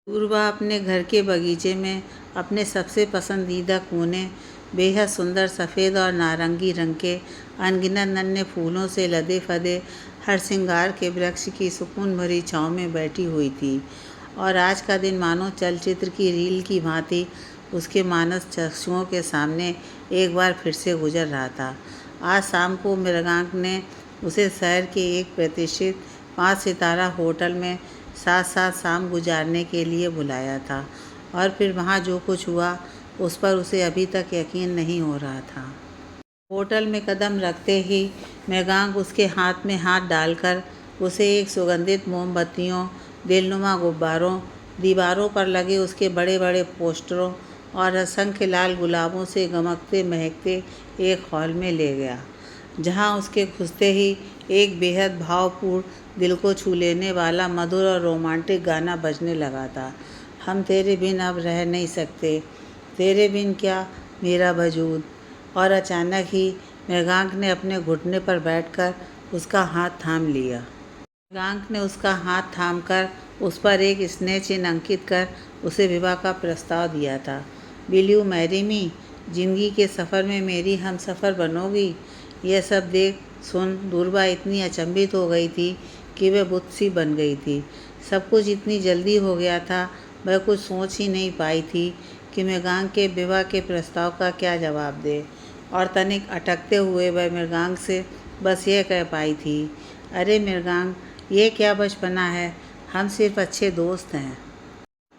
पूर्वा अपने घर के बगीचे में अपने सबसे पसंदीदा कोने, बेहद सुंदर सफ़ेद और नारंगी रंग के अनगिनत नन्हे फूलों से लदे फदे हर श्रृंगार के वृक्ष की सुकून भरी छाँव में बैठी हुई थी। और आज का दिन मानो चलचित्र की रील की भांति उसके मानस चक्षुओं के सामने एक बार फिर से गुजर रहा था। आज शाम को मृगांक ने उसे शहर के एक प्रतिष्ठित 5 सितारा होटल में साथ साथ शाम गुजारने के लिए बुलाया था, और फिर वहाँ जो कुछ हुआ उस पर उसे अभी तक यकीन नहीं हो रहा था। होटल में कदम रखते ही मृगांक उसके हाथ में हाथ डालकर उसे एक सुगंधित मोमबत्तियों, दिलनुमा गुब्बारों, दीवारों पर लगे उसके बड़े बड़े पोस्टरों और असंख्य लाल गुलाबों से गमकते महकते एक हॉल में ले गया, जहाँ उसके घुसते ही एक बेहद भावपूर्ण, दिल को छू लेने वाला मधुर और रोमांटिक गाना बजने लगा था। हम तेरे बिन अब रह नहीं सकते, तेरे बिन क्या मेरा वजूद। और अचानक ही मृगांक ने अपने घुटने पर बैठकर उसका हाथ थाम लिया। मृगांक ने उसका हाथ थामकर उस पर एक स्नेह चिन्ह अंकित कर उसे विवाह का प्रस्ताव दिया था। Will you marry me? जिंदगी के सफ़र में मेरी हम सफ़र बनोगी? यह सब देख सुन दूरबा इतनी अचंभित हो गई थी कि वह बुत सी बन गई थी। सब कुछ इतनी जल्दी हो गया था, वह कुछ सोच ही नहीं पाई थी कि मृगांक के विवाह के प्रस्ताव का क्या जवाब दे। और तनिक अटकते हुए वह मृगांक से बस यह कह पाई थी, अरे मृगांक, ये क्या बचपना है, हम सिर्फ अच्छे दोस्त हैं।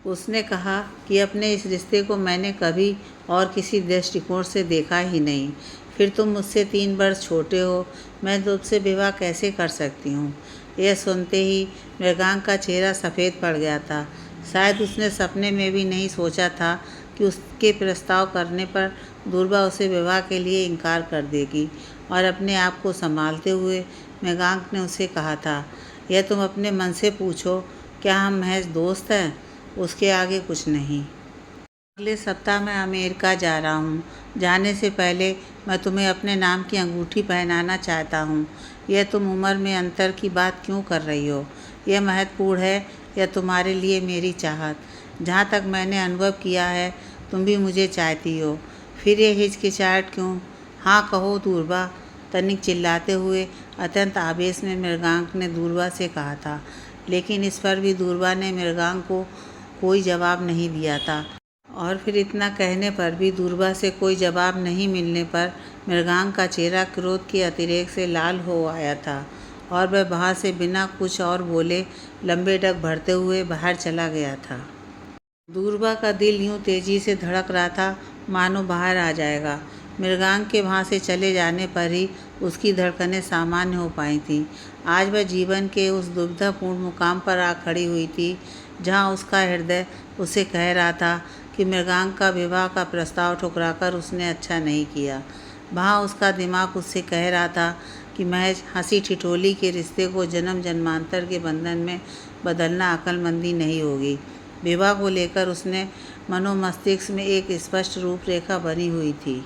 उसने कहा कि अपने इस रिश्ते को मैंने कभी और किसी दृष्टिकोण से देखा ही नहीं। फिर तुम मुझसे 3 वर्ष छोटे हो, मैं तुमसे विवाह कैसे कर सकती हूँ? यह सुनते ही मृगांक का चेहरा सफ़ेद पड़ गया था। शायद उसने सपने में भी नहीं सोचा था कि उसके प्रस्ताव करने पर दूरबा उसे विवाह के लिए इनकार कर देगी। और अपने आप को संभालते हुए मृगांक ने उसे कहा था, यह तुम अपने मन से पूछो, क्या हम महज दोस्त हैं? उसके आगे कुछ नहीं। अगले सप्ताह मैं अमेरिका जा रहा हूँ। जाने से पहले मैं तुम्हें अपने नाम की अंगूठी पहनाना चाहता हूँ। यह तुम उम्र में अंतर की बात क्यों कर रही हो? यह महत्वपूर्ण है या तुम्हारे लिए मेरी चाहत? जहाँ तक मैंने अनुभव किया है, तुम भी मुझे चाहती हो। फिर ये हिचकिचाहट क्यों? हाँ कहो दूरबा, तनिक चिल्लाते हुए अत्यंत आवेश में मृगांक ने दूरबा से कहा था। लेकिन इस पर भी दूरबा ने मृगांक को कोई जवाब नहीं दिया था। और फिर इतना कहने पर भी दूरबा से कोई जवाब नहीं मिलने पर मृगांक का चेहरा क्रोध के अतिरेक से लाल हो आया था, और वह बाहर से बिना कुछ और बोले लंबे डग भरते हुए बाहर चला गया था। दूरबा का दिल यूं तेजी से धड़क रहा था मानो बाहर आ जाएगा। मृगांक के वहाँ से चले जाने पर ही उसकी धड़कनें सामान्य हो पाई थीं। आज वह जीवन के उस दुविधापूर्ण मुकाम पर आ खड़ी हुई थी जहाँ उसका हृदय उसे कह रहा था कि मृगांक का विवाह का प्रस्ताव ठुकराकर उसने अच्छा नहीं किया। वहाँ उसका दिमाग उससे कह रहा था कि महज हंसी ठिठोली के रिश्ते को जन्म जन्मांतर के बंधन में बदलना अक्लमंदी नहीं होगी। विवाह को लेकर उसने मनोमस्तिष्क में एक स्पष्ट रूपरेखा बनी हुई थी।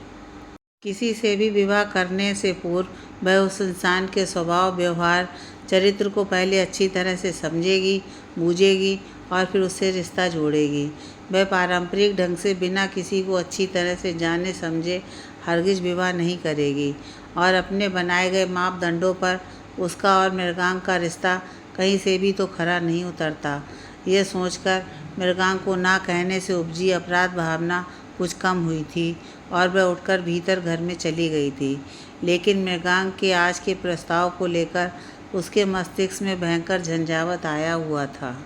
किसी से भी विवाह करने से पूर्व वह उस इंसान के स्वभाव, व्यवहार, चरित्र को पहले अच्छी तरह से समझेगी, बूझेगी और फिर उससे रिश्ता जोड़ेगी। वह पारंपरिक ढंग से बिना किसी को अच्छी तरह से जाने समझे हरगिज विवाह नहीं करेगी, और अपने बनाए गए मापदंडों पर उसका और मृगांक का रिश्ता कहीं से भी तो खरा नहीं उतरता। यह सोचकर मृगांक को ना कहने से उपजी अपराध भावना कुछ कम हुई थी, और वह उठकर भीतर घर में चली गई थी। लेकिन मृगांक के आज के प्रस्ताव को लेकर उसके मस्तिष्क में भयंकर झंझावत आया हुआ था,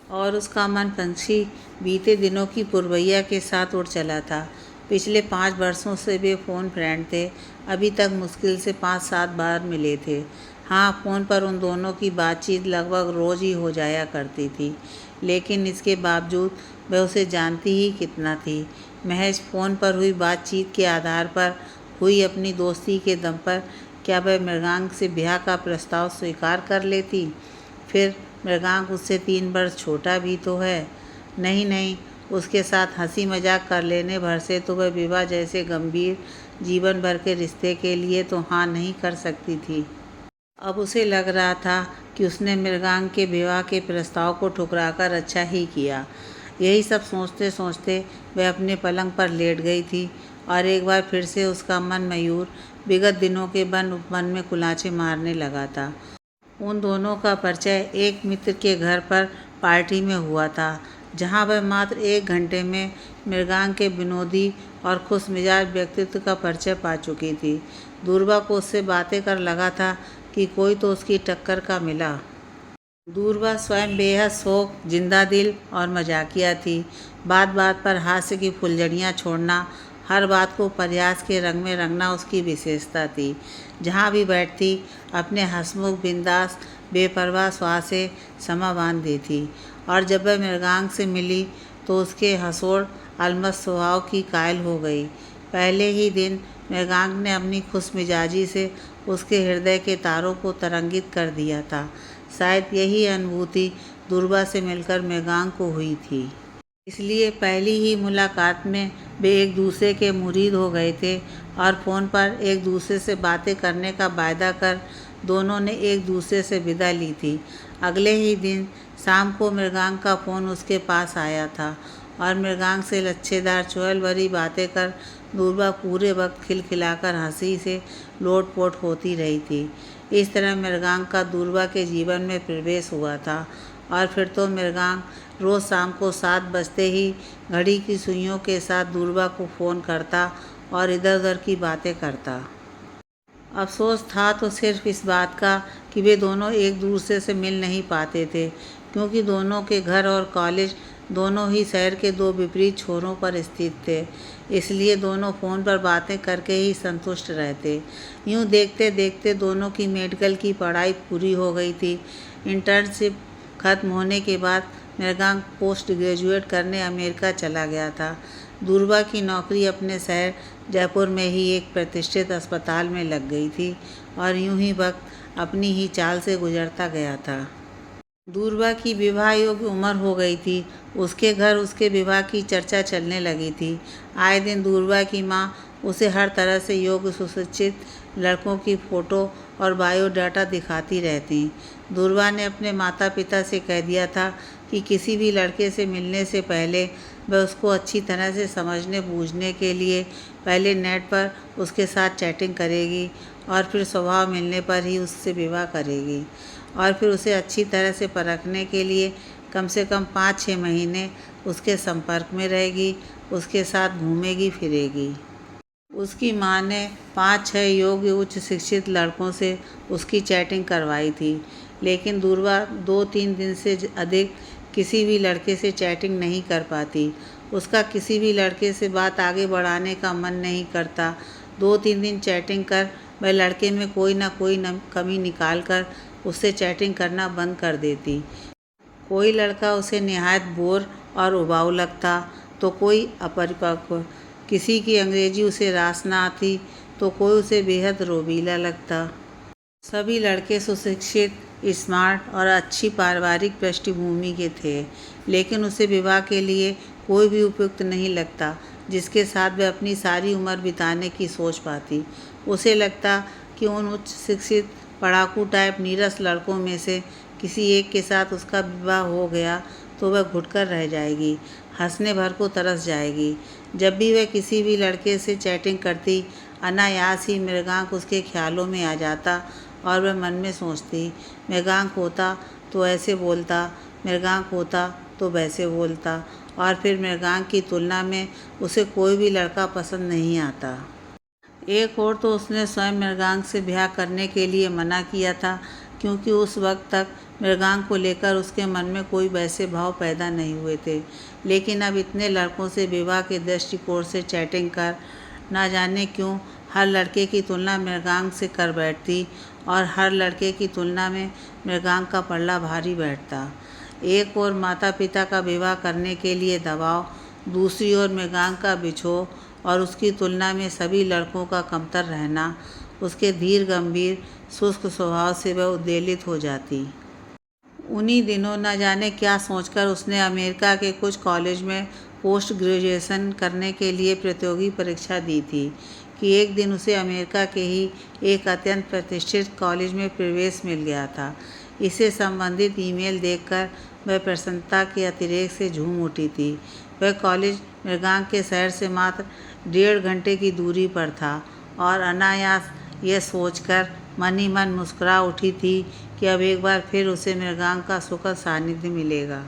और उसका मन पंछी बीते दिनों की पुरवैया के साथ उड़ चला था। पिछले 5 वर्षों से वे फ़ोन फ्रेंड थे। अभी तक मुश्किल से 5-7 बार मिले थे। हाँ, फ़ोन पर उन दोनों की बातचीत लगभग रोज़ ही हो जाया करती थी, लेकिन इसके बावजूद वह उसे जानती ही कितना थी। महज फ़ोन पर हुई बातचीत के आधार पर हुई अपनी दोस्ती के दम पर क्या वह मृगांक से ब्याह का प्रस्ताव स्वीकार कर लेती? फिर मृगांक उससे 3 वर्ष छोटा भी तो है। नहीं, उसके साथ हंसी मजाक कर लेने भर से तो वह विवाह जैसे गंभीर जीवन भर के रिश्ते के लिए तो हाँ नहीं कर सकती थी। अब उसे लग रहा था कि उसने मृगांक के विवाह के प्रस्ताव को ठुकराकर अच्छा ही किया। यही सब सोचते सोचते वह अपने पलंग पर लेट गई थी और एक बार फिर से उसका मन मयूर विगत दिनों के वन उपवन में कुलांचे मारने लगा था। उन दोनों का परिचय एक मित्र के घर पर पार्टी में हुआ था, जहां वह मात्र 1 घंटे में मृगांक के विनोदी और खुशमिजाज व्यक्तित्व का परिचय पा चुकी थी। दूरबा को उससे बातें कर लगा था कि कोई तो उसकी टक्कर का मिला। दूरबा स्वयं बेहद शौक, जिंदा दिल और मजाकिया थी। बात बात पर हास्य की फुलझड़ियाँ छोड़ना, हर बात को प्रयास के रंग में रंगना उसकी विशेषता थी। जहाँ भी बैठती अपने हंसमुख, बिंदास, बेपरवाह स्वाद से समा बांध देती। और जब वह मृगांक से मिली तो उसके हंसोड़ अलमस्त स्वभाव की कायल हो गई। पहले ही दिन मृगांक ने अपनी खुशमिजाजी से उसके हृदय के तारों को तरंगित कर दिया था। शायद यही अनुभूति दूरबा से मिलकर मृगांक को हुई थी। इसलिए पहली ही मुलाकात में वे एक दूसरे के मुरीद हो गए थे और फ़ोन पर एक दूसरे से बातें करने का वायदा कर दोनों ने एक दूसरे से विदा ली थी। अगले ही दिन शाम को मृगांक का फ़ोन उसके पास आया था और मृगांक से लच्छेदार चुहल भरी बातें कर दूरबा पूरे वक्त खिलखिलाकर हंसी से लोटपोट होती रही थी। इस तरह मृगांक का दूरबा के जीवन में प्रवेश हुआ था और फिर तो मृगांक रोज़ शाम को 7 बजते ही घड़ी की सुइयों के साथ दूरबा को फ़ोन करता और इधर उधर की बातें करता। अफसोस था तो सिर्फ इस बात का कि वे दोनों एक दूसरे से मिल नहीं पाते थे, क्योंकि दोनों के घर और कॉलेज दोनों ही शहर के 2 विपरीत छोरों पर स्थित थे। इसलिए दोनों फ़ोन पर बातें करके ही संतुष्ट रहते। यूँ देखते देखते दोनों की मेडिकल की पढ़ाई पूरी हो गई थी। इंटर्नशिप खत्म होने के बाद मृगांक पोस्ट ग्रेजुएट करने अमेरिका चला गया था। दूरबा की नौकरी अपने शहर जयपुर में ही एक प्रतिष्ठित अस्पताल में लग गई थी और यूं ही वक्त अपनी ही चाल से गुजरता गया था। दूरबा की विवाह योग्य उम्र हो गई थी। उसके घर उसके विवाह की चर्चा चलने लगी थी। आए दिन दूरबा की माँ उसे हर तरह से योग्य सुशिक्षित लड़कों की फ़ोटो और बायोडाटा दिखाती रहती। दूरबा ने अपने माता पिता से कह दिया था कि किसी भी लड़के से मिलने से पहले वह उसको अच्छी तरह से समझने बूझने के लिए पहले नेट पर उसके साथ चैटिंग करेगी और फिर स्वभाव मिलने पर ही उससे विवाह करेगी और फिर उसे अच्छी तरह से परखने के लिए कम से कम 5-6 महीने उसके संपर्क में रहेगी, उसके साथ घूमेगी फिरेगी। उसकी माँ ने 5-6 योग्य उच्च शिक्षित लड़कों से उसकी चैटिंग करवाई थी, लेकिन दूरबा 2-3 दिन से अधिक किसी भी लड़के से चैटिंग नहीं कर पाती। उसका किसी भी लड़के से बात आगे बढ़ाने का मन नहीं करता। 2-3 दिन चैटिंग कर वह लड़के में कोई ना कोई कमी निकाल कर उससे चैटिंग करना बंद कर देती। कोई लड़का उसे निहायत बोर और उबाऊ लगता तो कोई अपरिपक्व, किसी की अंग्रेजी उसे रास न आती तो कोई उसे बेहद रोबीला लगता। सभी लड़के सुशिक्षित, स्मार्ट और अच्छी पारिवारिक पृष्ठभूमि के थे, लेकिन उसे विवाह के लिए कोई भी उपयुक्त नहीं लगता जिसके साथ वह अपनी सारी उम्र बिताने की सोच पाती। उसे लगता कि उन उच्च शिक्षित पढ़ाकू टाइप नीरस लड़कों में से किसी एक के साथ उसका विवाह हो गया तो वह घुटकर रह जाएगी, हंसने भर को तरस जाएगी। जब भी वह किसी भी लड़के से चैटिंग करती, अनायास ही मृगांक उसके ख्यालों में आ जाता और वह मन में सोचती, मृगांक होता तो ऐसे बोलता, मृगांक होता तो वैसे बोलता। और फिर मृगांक की तुलना में उसे कोई भी लड़का पसंद नहीं आता। एक और तो उसने स्वयं मृगांक से ब्याह करने के लिए मना किया था, क्योंकि उस वक्त तक मृगांक को लेकर उसके मन में कोई वैसे भाव पैदा नहीं हुए थे। लेकिन अब इतने लड़कों से विवाह के दृष्टिकोण से चैटिंग कर ना जाने क्यों हर लड़के की तुलना मृगांक से कर बैठती और हर लड़के की तुलना में मृगांक का पल्ला भारी बैठता। एक ओर माता पिता का विवाह करने के लिए दबाव, दूसरी ओर मृगांक का बिछोह और उसकी तुलना में सभी लड़कों का कमतर रहना, उसके धीर गंभीर शुष्क स्वभाव से वह उद्वेलित हो जाती। उन्हीं दिनों न जाने क्या सोचकर उसने अमेरिका के कुछ कॉलेज में पोस्ट ग्रेजुएशन करने के लिए प्रतियोगी परीक्षा दी थी कि एक दिन उसे अमेरिका के ही एक अत्यंत प्रतिष्ठित कॉलेज में प्रवेश मिल गया था। इससे संबंधित ईमेल देखकर वह प्रसन्नता के अतिरेक से झूम उठी थी। वह कॉलेज मृगांक के शहर से मात्र 1.5 घंटे की दूरी पर था और अनायास यह सोचकर मन ही मन मुस्कुरा उठी थी कि अब एक बार फिर उसे मृगांक का सुखद सानिध्य मिलेगा।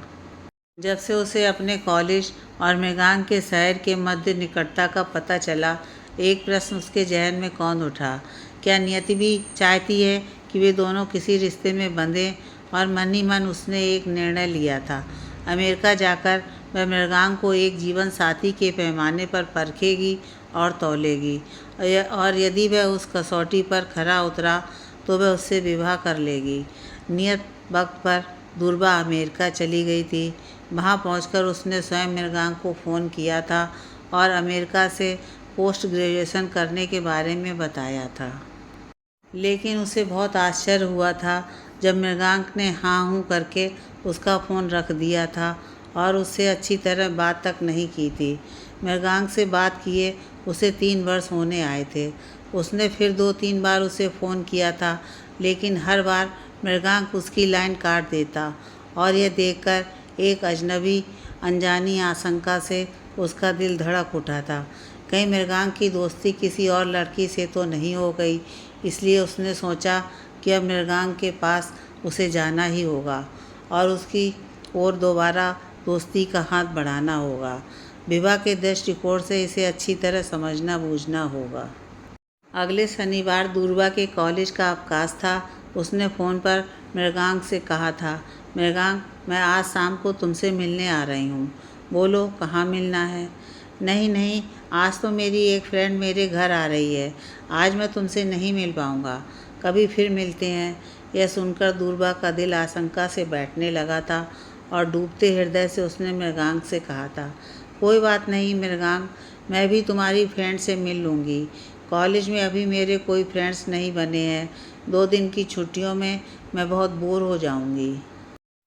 जब से उसे अपने कॉलेज और मृगांक के शहर के मध्य निकटता का पता चला, एक प्रश्न उसके जहन में कौंध उठा। क्या नियति भी चाहती है कि वे दोनों किसी रिश्ते में बंधें? और मन ही मन उसने एक निर्णय लिया था। अमेरिका जाकर वह मृगांक को एक जीवन साथी के पैमाने पर परखेगी और तौलेगी, और यदि वह उस कसौटी पर खरा उतरा तो वह उससे विवाह कर लेगी। नियत वक्त पर दूरबा अमेरिका चली गई थी। वहाँ पहुंचकर उसने स्वयं मृगांक को फ़ोन किया था और अमेरिका से पोस्ट ग्रेजुएशन करने के बारे में बताया था। लेकिन उसे बहुत आश्चर्य हुआ था जब मृगांक ने हाँ हूँ करके उसका फ़ोन रख दिया था और उससे अच्छी तरह बात तक नहीं की थी। मृगांक से बात किए उसे 3 वर्ष होने आए थे। उसने फिर 2-3 बार उसे फ़ोन किया था, लेकिन हर बार मृगांक उसकी लाइन काट देता और यह देखकर एक अजनबी अनजानी आशंका से उसका दिल धड़क उठा था। कहीं मृगांक की दोस्ती किसी और लड़की से तो नहीं हो गई। इसलिए उसने सोचा कि अब मृगांक के पास उसे जाना ही होगा और उसकी ओर दोबारा दोस्ती का हाथ बढ़ाना होगा। विवाह के दृष्टिकोण से इसे अच्छी तरह समझना बूझना होगा। अगले शनिवार दूरबा के कॉलेज का अवकाश था। उसने फ़ोन पर मृगांक से कहा था, मृगांक, मैं आज शाम को तुमसे मिलने आ रही हूँ। बोलो, कहाँ मिलना है? नहीं नहीं, आज तो मेरी एक फ्रेंड मेरे घर आ रही है। आज मैं तुमसे नहीं मिल पाऊँगा, कभी फिर मिलते हैं। यह सुनकर दूरबा का दिल आशंका से बैठने लगा था और डूबते हृदय से उसने मृगांक से कहा था, कोई बात नहीं मृगांक, मैं भी तुम्हारी फ्रेंड से मिल लूँगी। कॉलेज में अभी मेरे कोई फ्रेंड्स नहीं बने हैं। 2 दिन की छुट्टियों में मैं बहुत बोर हो जाऊँगी।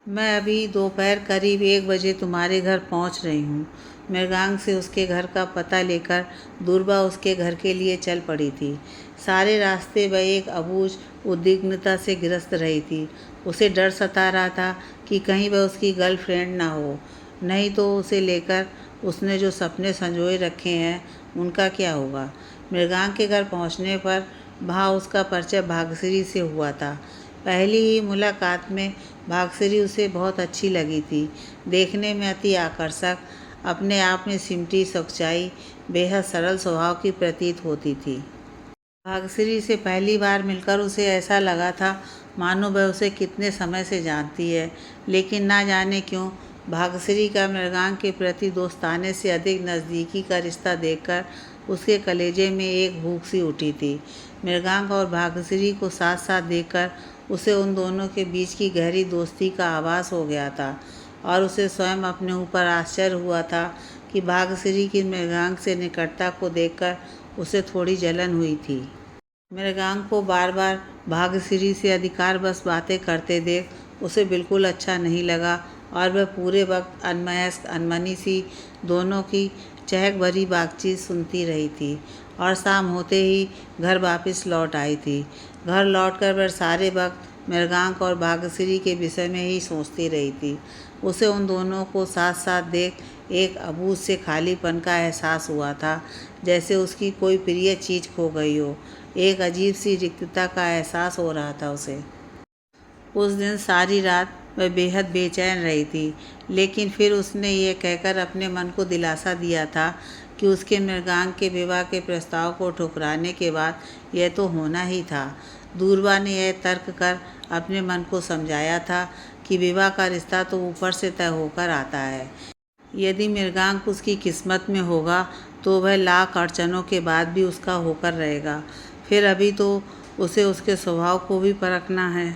मैं अभी दोपहर करीब 1 बजे तुम्हारे घर पहुंच रही हूँ। मृगांक से उसके घर का पता लेकर दूरबा उसके घर के लिए चल पड़ी थी। सारे रास्ते वह एक अबूझ उद्विग्नता से ग्रस्त रही थी। उसे डर सता रहा था कि कहीं वह उसकी गर्लफ्रेंड ना हो, नहीं तो उसे लेकर उसने जो सपने संजोए रखे हैं उनका क्या होगा। मृगांक के घर पहुँचने पर वहाँ उसका परिचय भाग्यश्री से हुआ था। पहली ही मुलाकात में भाग्यश्री उसे बहुत अच्छी लगी थी। देखने में अति आकर्षक, अपने आप में सिमटी सच्चाई, बेहद सरल स्वभाव की प्रतीत होती थी। भाग्यश्री से पहली बार मिलकर उसे ऐसा लगा था मानो वह उसे कितने समय से जानती है, लेकिन ना जाने क्यों भाग्यश्री का मृगांक के प्रति दोस्ताने से अधिक नज़दीकी का रिश्ता देखकर उसके कलेजे में एक भूख सी उठी थी। मृगांक और भाग्यश्री को साथ साथ देखकर उसे उन दोनों के बीच की गहरी दोस्ती का आभास हो गया था और उसे स्वयं अपने ऊपर आश्चर्य हुआ था कि भाग्यश्री की मृगांक से निकटता को देखकर उसे थोड़ी जलन हुई थी। मृगांक को बार बार भाग्यश्री से अधिकारवश बातें करते देख उसे बिल्कुल अच्छा नहीं लगा और वह पूरे वक्त अनमयस्क अनमनी सी दोनों की चहक भरी बातचीत सुनती रही थी और शाम होते ही घर वापस लौट आई थी। घर लौटकर वह सारे वक्त मृगांक और भाग्यश्री के विषय में ही सोचती रही थी। उसे उन दोनों को साथ साथ देख एक अबूझ से खालीपन का एहसास हुआ था, जैसे उसकी कोई प्रिय चीज़ खो गई हो। एक अजीब सी रिक्तता का एहसास हो रहा था उसे। उस दिन सारी रात वह बेहद बेचैन रही थी, लेकिन फिर उसने ये कहकर अपने मन को दिलासा दिया था कि उसके मृगांक के विवाह के प्रस्ताव को ठुकराने के बाद यह तो होना ही था। दूरबा ने यह तर्क कर अपने मन को समझाया था कि विवाह का रिश्ता तो ऊपर से तय होकर आता है। यदि मृगांक उसकी किस्मत में होगा तो वह लाख अड़चनों के बाद भी उसका होकर रहेगा। फिर अभी तो उसे उसके स्वभाव को भी परखना है।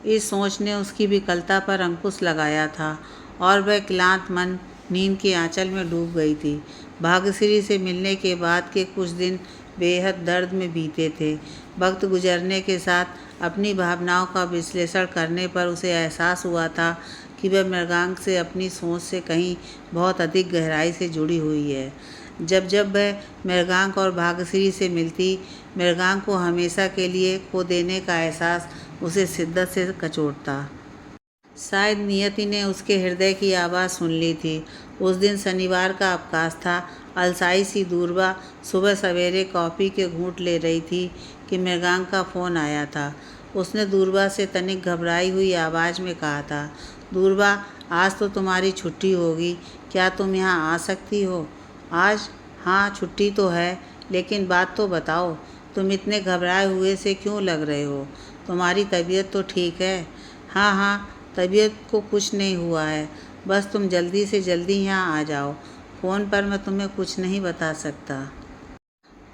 इस सोच ने उसकी विकलता पर अंकुश लगाया था और वह क्लांत मन नींद के आंचल में डूब गई थी। भाग्यश्री से मिलने के बाद के कुछ दिन बेहद दर्द में बीते थे। वक्त गुजरने के साथ अपनी भावनाओं का विश्लेषण करने पर उसे एहसास हुआ था कि वह मृगांक से अपनी सोच से कहीं बहुत अधिक गहराई से जुड़ी हुई है। जब जब वह मृगांक और भाग्यश्री से मिलती, मृगांक को हमेशा के लिए खो देने का एहसास उसे शिद्दत से कचोटता। शायद नियति ने उसके हृदय की आवाज़ सुन ली थी। उस दिन शनिवार का अवकाश था। अलसाई सी दूरबा सुबह सवेरे कॉफ़ी के घूंट ले रही थी कि मृगांक का फ़ोन आया था। उसने दूरबा से तनिक घबराई हुई आवाज़ में कहा था, दूरबा, आज तो तुम्हारी छुट्टी होगी, क्या तुम यहाँ आ सकती हो आज? हाँ, छुट्टी तो है, लेकिन बात तो बताओ, तुम इतने घबराए हुए से क्यों लग रहे हो? तुम्हारी तबीयत तो ठीक है? हाँ हाँ, तबीयत को कुछ नहीं हुआ है, बस तुम जल्दी से जल्दी यहाँ आ जाओ। फ़ोन पर मैं तुम्हें कुछ नहीं बता सकता।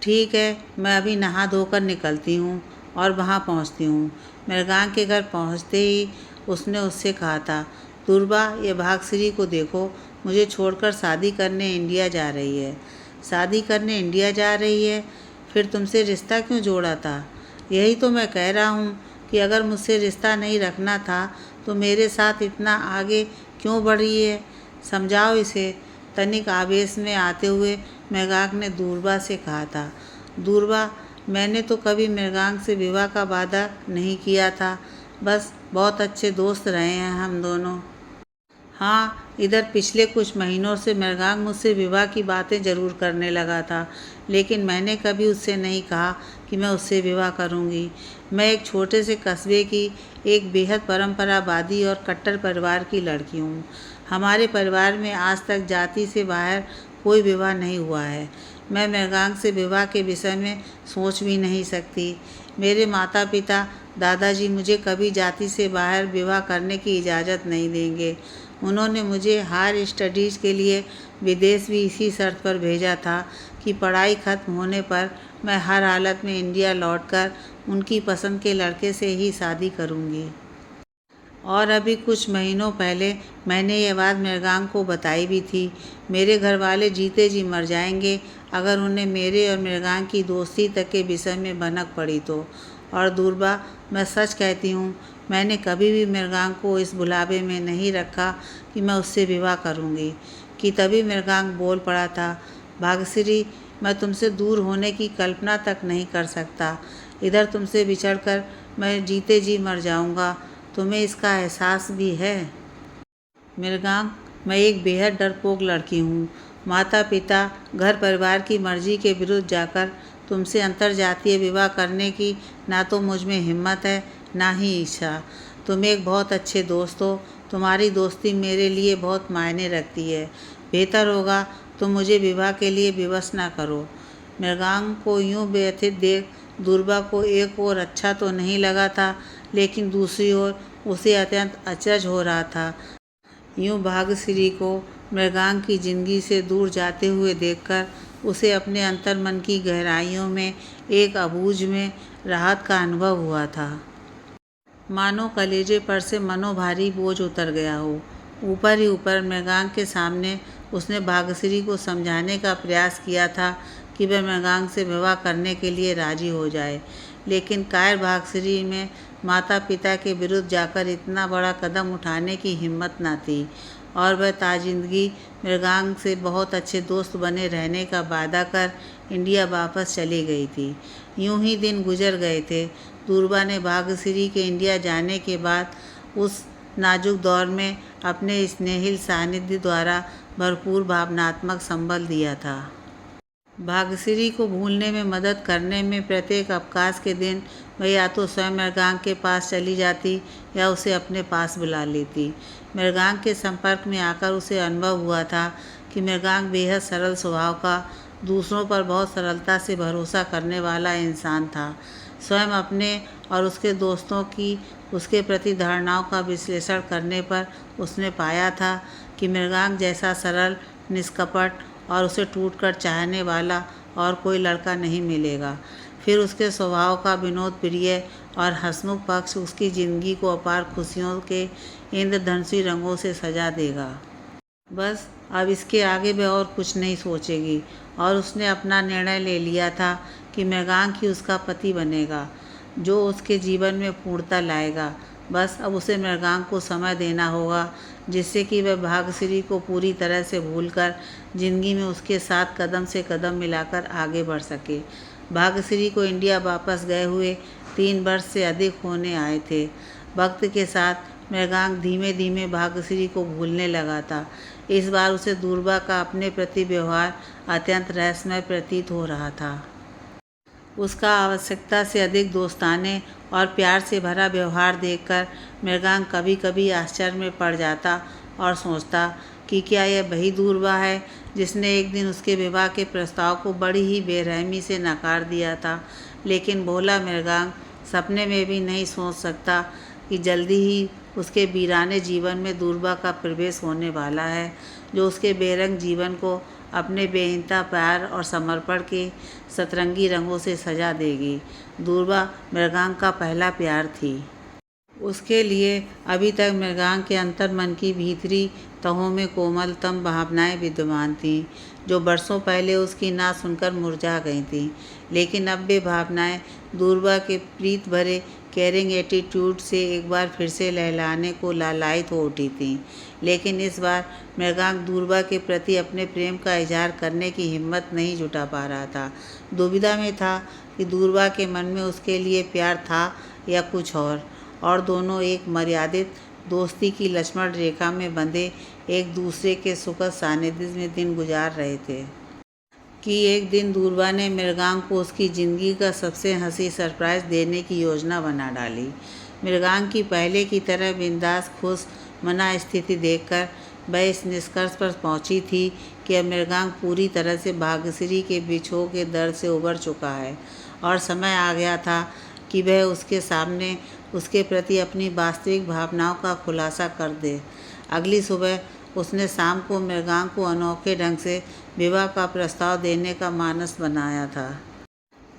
ठीक है, मैं अभी नहा धोकर निकलती हूँ और वहाँ पहुँचती हूँ। मृगांक के घर पहुँचते ही उसने उससे कहा था, दूरबा, ये भाग्यश्री को देखो, मुझे छोड़कर शादी करने इंडिया जा रही है। शादी करने इंडिया जा रही है? फिर तुमसे रिश्ता क्यों जोड़ा था? यही तो मैं कह रहा हूँ कि अगर मुझसे रिश्ता नहीं रखना था तो मेरे साथ इतना आगे क्यों बढ़ रही है? समझाओ इसे। तनिक आवेश में आते हुए मृगांक ने दूरबा से कहा था, दूरबा, मैंने तो कभी मृगांक से विवाह का वादा नहीं किया था, बस बहुत अच्छे दोस्त रहे हैं हम दोनों। हाँ, इधर पिछले कुछ महीनों से मृगांक मुझसे विवाह की बातें ज़रूर करने लगा था, लेकिन मैंने कभी उससे नहीं कहा कि मैं उससे विवाह करूँगी। मैं एक छोटे से कस्बे की एक बेहद परंपरावादी और कट्टर परिवार की लड़की हूँ। हमारे परिवार में आज तक जाति से बाहर कोई विवाह नहीं हुआ है। मैं मृगांक से विवाह के विषय में सोच भी नहीं सकती। मेरे माता पिता, दादाजी मुझे कभी जाति से बाहर विवाह करने की इजाज़त नहीं देंगे। उन्होंने मुझे हायर स्टडीज़ के लिए विदेश भी इसी शर्त पर भेजा था कि पढ़ाई खत्म होने पर मैं हर हालत में इंडिया लौटकर उनकी पसंद के लड़के से ही शादी करूंगी। और अभी कुछ महीनों पहले मैंने ये बात मृगांक को बताई भी थी। मेरे घर वाले जीते जी मर जाएंगे अगर उन्हें मेरे और मृगांक की दोस्ती तक के विषय में भनक पड़ी तो। और दूरबा, मैं सच कहती हूँ, मैंने कभी भी मृगांक को इस बुलावे में नहीं रखा कि मैं उससे विवाह करूँगी। कि तभी मृगांक बोल पड़ा था, भाग्यश्री, मैं तुमसे दूर होने की कल्पना तक नहीं कर सकता। इधर तुमसे बिछड़कर मैं जीते जी मर जाऊँगा। तुम्हें इसका एहसास भी है? मृगांक, मैं एक बेहद डरपोक लड़की हूँ। माता पिता, घर परिवार की मर्जी के विरुद्ध जाकर तुमसे अंतरजातीय विवाह करने की ना तो मुझ में हिम्मत है, ना ही इच्छा। तुम एक बहुत अच्छे दोस्त हो, तुम्हारी दोस्ती मेरे लिए बहुत मायने रखती है। बेहतर होगा तुम मुझे विवाह के लिए विवश ना करो। मृगांक को यूं व्यथित देख दूरबा को एक ओर अच्छा तो नहीं लगा था, लेकिन दूसरी ओर उसे अत्यंत अचरज हो रहा था। यूं भाग्यश्री को मृगांक की जिंदगी से दूर जाते हुए देखकर उसे अपने अंतर्मन की गहराइयों में एक अबूझ में राहत का अनुभव हुआ था। मानो कलेजे पर से मनोभारी बोझ उतर गया हो। ऊपर ही ऊपर मृगांक के सामने उसने भाग्यश्री को समझाने का प्रयास किया था कि वह मृगांक से विवाह करने के लिए राजी हो जाए, लेकिन कायर भाग्यश्री में माता पिता के विरुद्ध जाकर इतना बड़ा कदम उठाने की हिम्मत न थी और वह ताजिंदगी मृगांक से बहुत अच्छे दोस्त बने रहने का वादा कर इंडिया वापस चली गई थी। यूं ही दिन गुजर गए थे। दूरबा ने भाग्यश्री के इंडिया जाने के बाद उस नाजुक दौर में अपने स्नेहिल सानिध्य द्वारा भरपूर भावनात्मक संबल दिया था। भाग्यश्री को भूलने में मदद करने में प्रत्येक अवकाश के दिन वह या तो स्वयं मृगांक के पास चली जाती या उसे अपने पास बुला लेती। मृगांक के संपर्क में आकर उसे अनुभव हुआ था कि मृगांक बेहद सरल स्वभाव का, दूसरों पर बहुत सरलता से भरोसा करने वाला इंसान था। स्वयं अपने और उसके दोस्तों की उसके प्रति धारणाओं का विश्लेषण करने पर उसने पाया था कि मृगांक जैसा सरल, निष्कपट और उसे टूटकर चाहने वाला और कोई लड़का नहीं मिलेगा। फिर उसके स्वभाव का विनोद प्रिय और हंसमुख पक्ष उसकी ज़िंदगी को अपार खुशियों के इंद्रधनुषी रंगों से सजा देगा। बस अब इसके आगे वह और कुछ नहीं सोचेगी और उसने अपना निर्णय ले लिया था कि मृगांक ही उसका पति बनेगा, जो उसके जीवन में पूर्णता लाएगा। बस अब उसे मृगांक को समय देना होगा, जिससे कि वह भाग्यश्री को पूरी तरह से भूलकर ज़िंदगी में उसके साथ कदम से कदम मिलाकर आगे बढ़ सके। भाग्यश्री को इंडिया वापस गए हुए 3 वर्ष से अधिक होने आए थे। वक्त के साथ मृगांक धीमे धीमे भाग्यश्री को भूलने लगा था। इस बार उसे दूरबा का अपने प्रति व्यवहार अत्यंत रहस्यमय प्रतीत हो रहा था। उसका आवश्यकता से अधिक दोस्ताने और प्यार से भरा व्यवहार देखकर मृगांक कभी कभी आश्चर्य में पड़ जाता और सोचता कि क्या यह वही दूरबा है जिसने एक दिन उसके विवाह के प्रस्ताव को बड़ी ही बेरहमी से नकार दिया था। लेकिन भोला मृगांक सपने में भी नहीं सोच सकता कि जल्दी ही उसके वीराने जीवन में दूरबा का प्रवेश होने वाला है, जो उसके बेरंग जीवन को अपने बेइंतहा प्यार और समर्पण के सतरंगी रंगों से सजा देगी। दूरबा मृगांक का पहला प्यार थी। उसके लिए अभी तक मृगांक के अंतर्मन की भीतरी तहों में कोमलतम भावनाएं विद्यमान थीं, जो बरसों पहले उसकी ना सुनकर मुरझा गई थीं। लेकिन अब वे भावनाएं दूरबा के प्रीत भरे केयरिंग एटीट्यूड से एक बार फिर से लहलाने को लालायित हो उठी थीं। लेकिन इस बार मृगांक दूरबा के प्रति अपने प्रेम का इजहार करने की हिम्मत नहीं जुटा पा रहा था। दुविधा में था कि दूरबा के मन में उसके लिए प्यार था या कुछ और दोनों एक मर्यादित दोस्ती की लक्ष्मण रेखा में बंधे एक दूसरे के सुखद सानिध्य में दिन गुजार रहे थे कि एक दिन दूरबा ने मृगांक को उसकी ज़िंदगी का सबसे हंसी सरप्राइज़ देने की योजना बना डाली। मृगांक की पहले की तरह बिंदास खुश मना स्थिति देखकर वह इस निष्कर्ष पर पहुंची थी कि अब मृगांक पूरी तरह से भाग्यश्री के बिछोह के दर्द से उबर चुका है और समय आ गया था कि वह उसके सामने उसके प्रति अपनी वास्तविक भावनाओं का खुलासा कर दे। अगली सुबह उसने शाम को मृगांक को अनोखे ढंग से विवाह का प्रस्ताव देने का मानस बनाया था।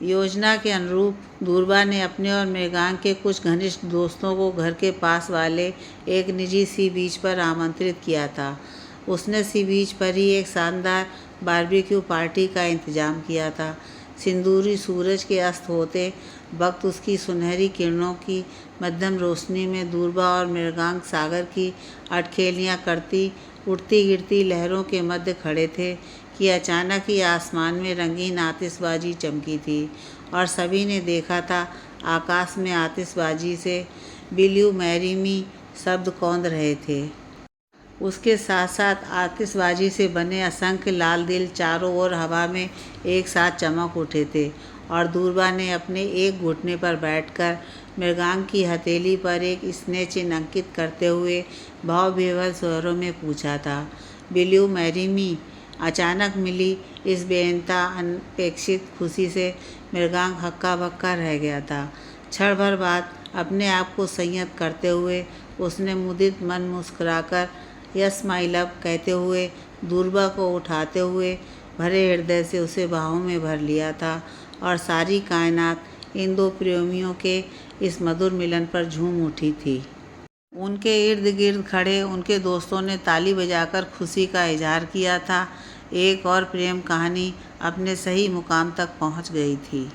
योजना के अनुरूप दूरबा ने अपने और मृगांक के कुछ घनिष्ठ दोस्तों को घर के पास वाले एक निजी सी बीच पर आमंत्रित किया था। उसने सी बीच पर ही एक शानदार बारबेक्यू पार्टी का इंतजाम किया था। सिंदूरी सूरज के अस्त होते वक्त उसकी सुनहरी किरणों की मध्यम रोशनी में दूरबा और मृगांक सागर की अटखेलियाँ करती उठती गिरती लहरों के मध्य खड़े थे कि अचानक ही आसमान में रंगीन आतिशबाजी चमकी थी और सभी ने देखा था आकाश में आतिशबाजी से विल यू मैरी मी शब्द कौंध रहे थे। उसके साथ साथ आतिशबाजी से बने असंख्य लाल दिल चारों ओर हवा में एक साथ चमक उठे थे और दूरबा ने अपने एक घुटने पर बैठकर मृगांक की हथेली पर एक स्नेह चिन्ह अंकित करते हुए भावविह्वल स्वरों में पूछा था, विल यू मैरी मी। अचानक मिली इस बेइंतहा अनपेक्षित खुशी से मृगांक हक्का बक्का रह गया था। क्षण भर बाद अपने आप को संयत करते हुए उसने मुदित मन मुस्कुराकर यस माई लव कहते हुए दूरबा को उठाते हुए भरे हृदय से उसे बाहों में भर लिया था और सारी कायनात इन दो प्रेमियों के इस मधुर मिलन पर झूम उठी थी। उनके इर्द गिर्द खड़े उनके दोस्तों ने ताली बजाकर खुशी का इजहार किया था। एक और प्रेम कहानी अपने सही मुकाम तक पहुंच गई थी।